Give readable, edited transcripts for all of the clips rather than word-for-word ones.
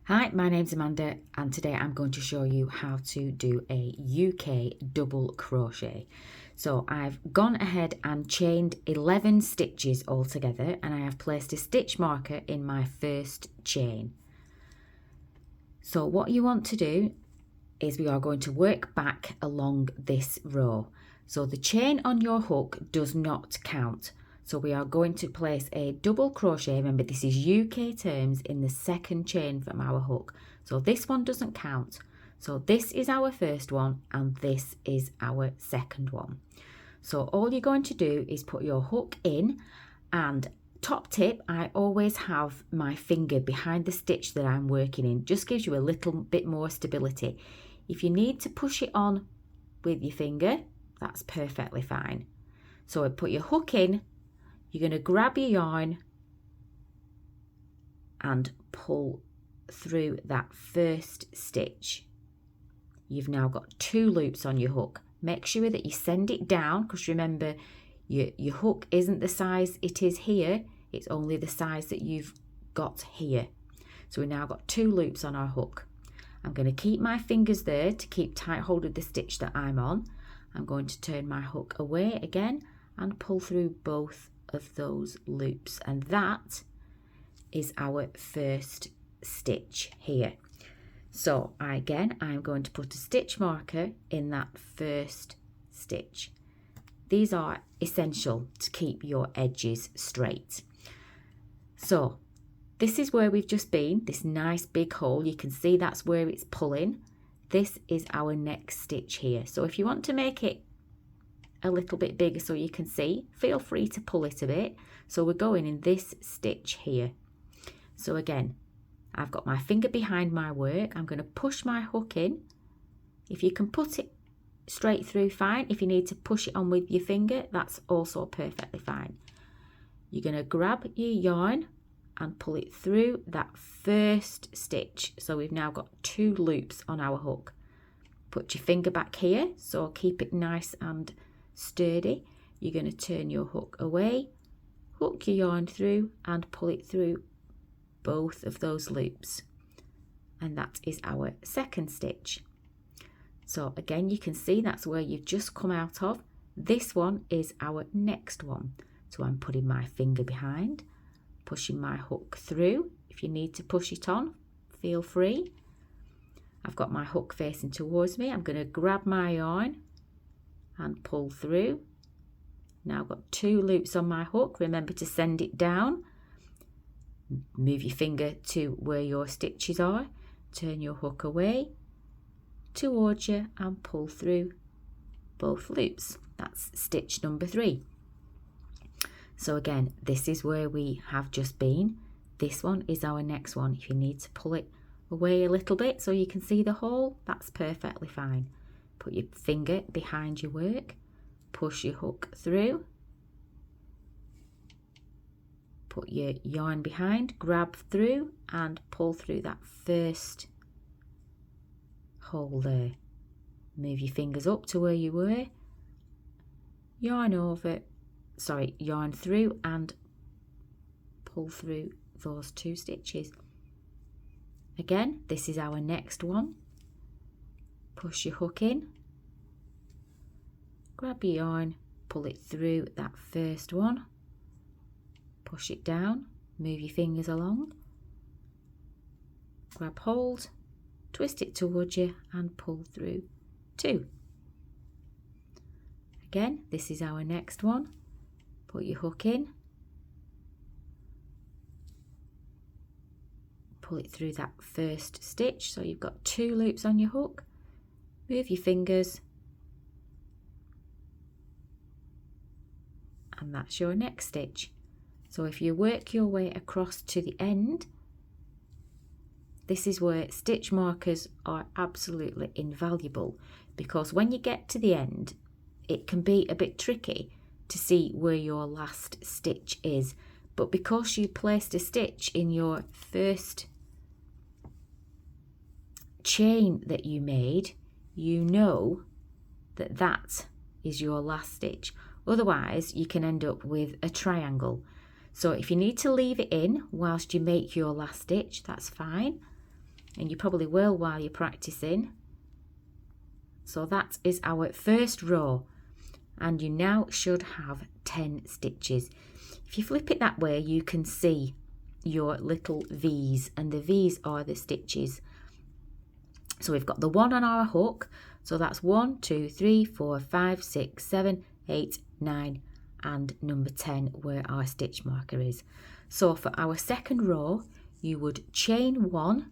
Hi, my name's Amanda and today I'm going to show you how to do a UK double crochet. So I've gone ahead and chained 11 stitches all together and I have placed a stitch marker in my first chain. So what you want to do is we are going to work back along this row. So the chain on your hook does not count. So we are going to place a double crochet. Remember, this is UK terms in the second chain from our hook. So this one doesn't count. So this is our first one and this is our second one. So all you're going to do is put your hook in, and top tip, I always have my finger behind the stitch that I'm working in. Just gives you a little bit more stability. If you need to push it on with your finger, that's perfectly fine. So put your hook in. You're going to grab your yarn and pull through that first stitch. You've now got 2 loops on your hook. Make sure that you send it down, because remember, your hook isn't the size it is here, it's only the size that you've got here. So we've now got 2 loops on our hook. I'm going to keep my fingers there to keep tight hold of the stitch that I'm on. I'm going to turn my hook away again and pull through both of those loops, and that is our first stitch here. So I'm going to put a stitch marker in that first stitch. These are essential to keep your edges straight. So this is where we've just been, this nice big hole. You can see that's where it's pulling. This is our next stitch here. So if you want to make it a little bit bigger so you can see, feel free to pull it a bit. So we're going in this stitch here. So again, I've got my finger behind my work. I'm going to push my hook in. If you can put it straight through, fine. If you need to push it on with your finger, that's also perfectly fine. You're going to grab your yarn and pull it through that first stitch. So we've now got 2 loops on our hook. Put your finger back here, so keep it nice and sturdy. You're going to turn your hook away, hook your yarn through and pull it through both of those loops, and that is our second stitch. So again, you can see that's where you've just come out of. This one is our next one. So I'm putting my finger behind, pushing my hook through. If you need to push it on, feel free. I've got my hook facing towards me. I'm going to grab my yarn and pull through. Now I've got 2 loops on my hook. Remember to send it down. Move your finger to where your stitches are. Turn your hook away towards you and pull through both loops. That's stitch number 3. So again, this is where we have just been. This one is our next one. If you need to pull it away a little bit so you can see the hole, that's perfectly fine. Put your finger behind your work, push your hook through, put your yarn behind, grab through and pull through that first hole there. Move your fingers up to where you were, yarn through and pull through those 2 stitches. Again, this is our next one. Push your hook in, grab your yarn, pull it through that first one, push it down, move your fingers along, grab hold, twist it towards you and pull through 2. Again, this is our next one. Put your hook in, pull it through that first stitch. So you've got 2 loops on your hook. Move your fingers and that's your next stitch. So if you work your way across to the end, this is where stitch markers are absolutely invaluable, because when you get to the end, it can be a bit tricky to see where your last stitch is. But because you placed a stitch in your first chain that you made, you know that that is your last stitch. Otherwise, you can end up with a triangle. So if you need to leave it in whilst you make your last stitch, that's fine. and you probably will while you're practicing. So that is our first row, and you now should have 10 stitches. If you flip it that way, you can see your little V's, and the V's are the stitches. So we've got the 1 on our hook, so that's 1, 2, 3, 4, 5, 6, 7, 8, 9, and number 10 where our stitch marker is. So for our second row, you would chain 1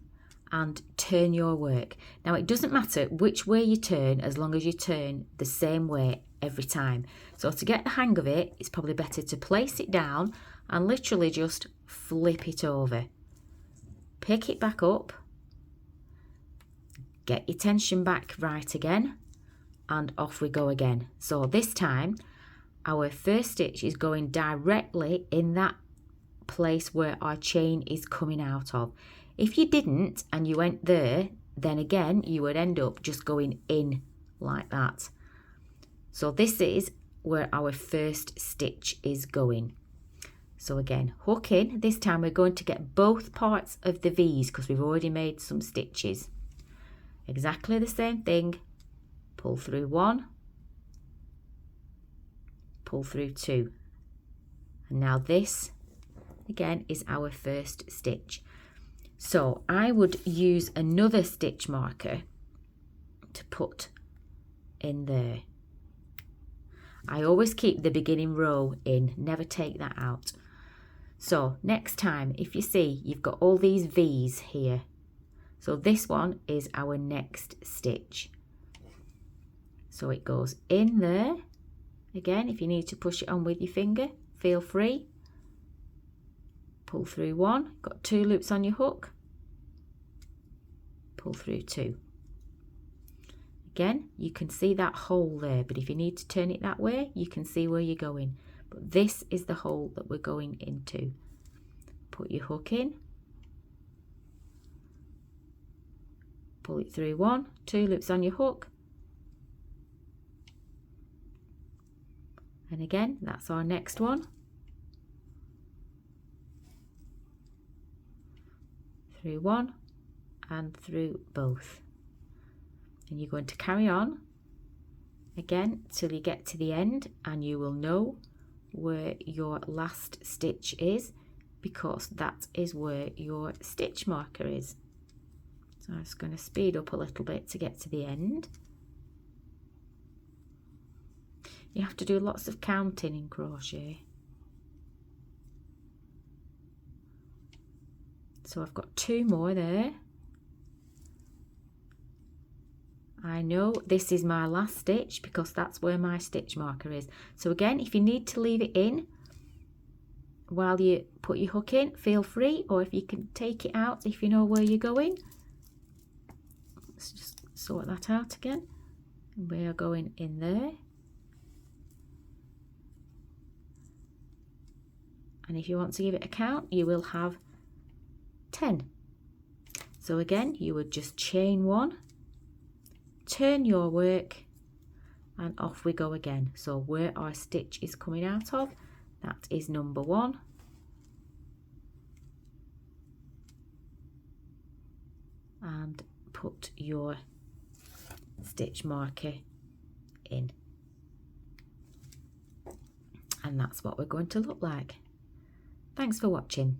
and turn your work. Now it doesn't matter which way you turn, as long as you turn the same way every time. So to get the hang of it, it's probably better to place it down and literally just flip it over. Pick it back up, get your tension back right again, and off we go again. So this time our first stitch is going directly in that place where our chain is coming out of. If you didn't and you went there, then again you would end up just going in like that. So this is where our first stitch is going. So again, hook in. This time we're going to get both parts of the V's because we've already made some stitches. Exactly the same thing. Pull through 1, pull through 2. And now this again is our first stitch. So I would use another stitch marker to put in there. I always keep the beginning row in, never take that out. So next time, if you see, you've got all these V's here. So this one is our next stitch. So it goes in there. Again, if you need to push it on with your finger, feel free. Pull through 1, got 2 loops on your hook, pull through 2. Again, you can see that hole there, but if you need to turn it that way, you can see where you're going. But this is the hole that we're going into. Put your hook in, pull it through 1, 2 loops on your hook, and again, that's our next one. Through 1 and through both, and you're going to carry on again till you get to the end, and you will know where your last stitch is because that is where your stitch marker is. So I'm just going to speed up a little bit to get to the end. You have to do lots of counting in crochet. So I've got 2 more there. I know this is my last stitch because that's where my stitch marker is. So again, if you need to leave it in while you put your hook in, feel free, or if you can take it out if you know where you're going. Let's just sort that out again. We are going in there. And if you want to give it a count, you will have 10. So again, you would just chain 1, turn your work, and off we go again. So where our stitch is coming out of, that is number 1. And put your stitch marker in. And that's what we're going to look like. Thanks for watching.